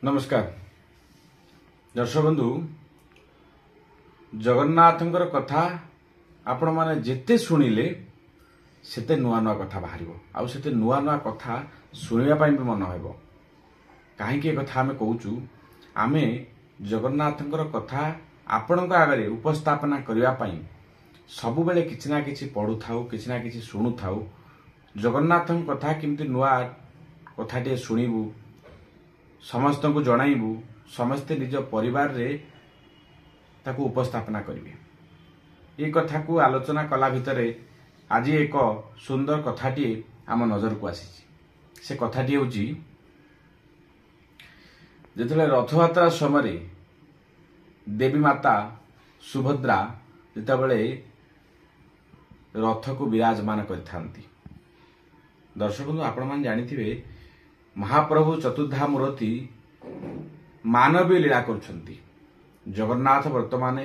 नमस्कार दर्शक बंधु जगन्नाथंकर कथा आपण माने जेते सुनिले सेते नुआ नुआ कथा बाहरिबो आउ सेते नुआ नुआ कथा सुनिबा पई भी मन हेबो। काहे के कथा हमें कहूचु आमे जगन्नाथंकर कथा आपणक आगरे उपस्थापना करिया पई सबु बेले किछि ना किछि पढु थाउ किछि ना किछि सुनु थाउ। जगन्नाथं कथा किमति नुआ कथाटे सुनिबु समस्त को जणाइबु समस्ते निज परिवार रे ताकू उपस्थापना करिवे। ये कथा को आलोचना कला भितरे आज एक सुंदर कथाटी आम नजर को आसी। से कथाटी होची जेतले रथयात्रा समय देवी माता सुभद्रा जेतबेले रथ को विराजमान करथांती। दर्शक आपण मान जानिथिबे महाप्रभु चतुर्धा मूर्ति मानवीय लीला करछंती। जगन्नाथ वर्तमान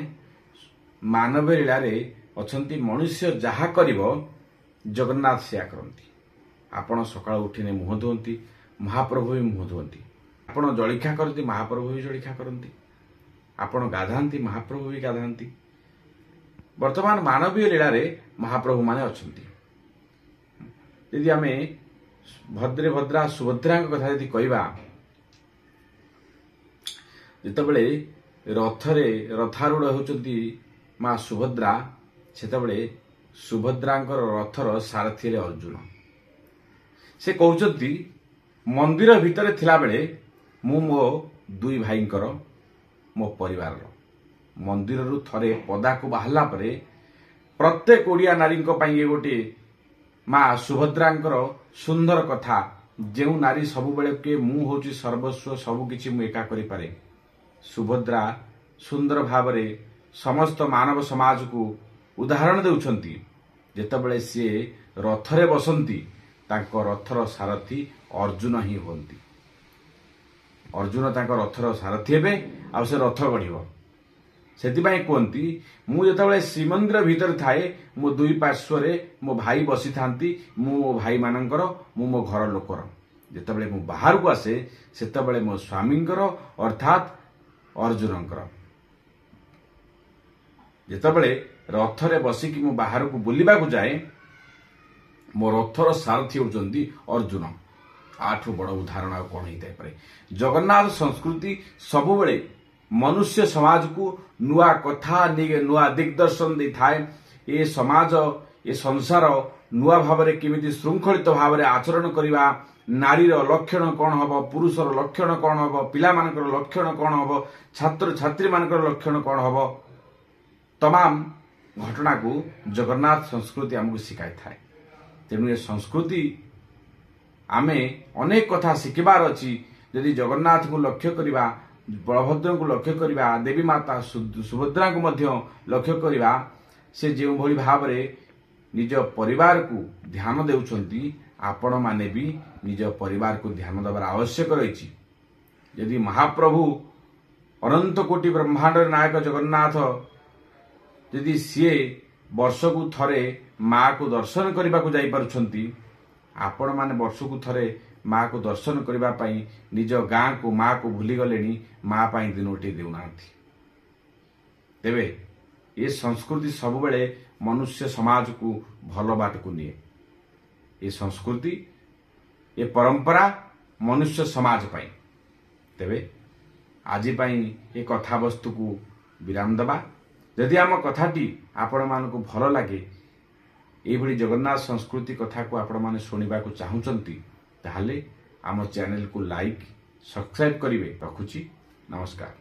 मानवीय लीला रे अछंती। मनुष्य जहा करिवो जगन्नाथ सेया करंती। आपण सकाळ उठिने मुह धोंती महाप्रभु भी मुह धोंती। आपण जळिखा करती महाप्रभु भी जळिखा करंती। आपण गाधांती महाप्रभु भी गाधांती। वर्तमान मानवीय लीला रे महाप्रभु माने अछंती। यदि आमे भद्रे भद्रा सुभद्रा कथा यदि कहवा जितेबले रथरे रथारूढ़ होचंती माँ सुभद्रा सेतेबले सुभद्रांकर रथर सारथी हेले अर्जुन। से कहउचंती मंदिर भितरे थिला बेले मु मो दुई भाईंकर मो परिवार मंदिर रु थरे पदा को बाहला परे प्रत्येक ओडिया नारी ये गोटे माँ सुभद्रांकर सुंदर कथा जो नारी सबु बेले के मु होची सर्वस्व सबु किछि मु एका करि पारे। सुभद्रा सुंदर भावरे समस्त मानव समाज को उदाहरण देउछंती। जेतबेले सी रथरे बसंती तांको रथर सारथी अर्जुन ही होंती। अर्जुन तांको रथर सारथी हेबे आ से रथ गढिबो। सेतिबाई कहती मु जेतबेले श्रीमंदिर भीतर थाए मो दुई पार्श्वरे मो भाई बसी थांती मु मो भाई मानकर मु मो घर लोकर जेतबेले मु बाहर को आसे सेतबेले मो स्वामींकर अर्थात अर्जुनकर जेतबेले रथरे बसिकी मु बाहर को बुलिबा को जाए मो रथर सारथी होचंती अर्जुन। आठु बड़ उदाहरण आ कोन हिताय पारे। जगन्नाथ संस्कृति सबु बेले मनुष्य समाज को नुआ कथा नुआ दिग्दर्शन दे थाए। ये समाज ये संसार नुआ भाव में केमिति श्रृंखलित भाव में आचरण करवा नारीर लक्षण कौन हम पुरुषर लक्षण कौन हम पिला मानकर लक्षण कौन हम छात्र छात्री मानकर लक्षण कौन हम तमाम घटना को जगन्नाथ संस्कृति आमको शिखाई थाए। तेणु ये संस्कृति आमे अनेक कथा शिखबार अच्छी। यदि जगन्नाथ को लक्ष्य करवा बलभद्र को लक्ष्य करवा देवी माता सुभद्रा को मध्य लक्ष्य करवा से जो भली भाव में निज परिवार को ध्यान देउछंती आपण माने भी निज परिवार को ध्यान देवार आवश्यक रही। यदि महाप्रभु अनंत कोटि ब्रह्मांड नायक जगन्नाथ यदि सी वर्ष को थरे माँ को दर्शन करने को जाई पारुछंती आपण माने वर्ष को थरे माँ को दर्शन करबा पई निज गाँ को माँ को भूली गलेनी माँ पई दिनोटी देउनांती। तेबे ये संस्कृति सब बेले मनुष्य समाज को भल बाट को निये। ये संस्कृति ये परंपरा मनुष्य समाज पई। तेबे आज पई ये कथा वस्तु को विराम दबा। यदि आम कथाटी आपण मानकु भल लागे ये भली जगन्नाथ संस्कृति कथा को आपण माने सुनिबा को चाहुचंती ताहले आम चैनल को लाइक सब्सक्राइब करिवे। रखुची नमस्कार।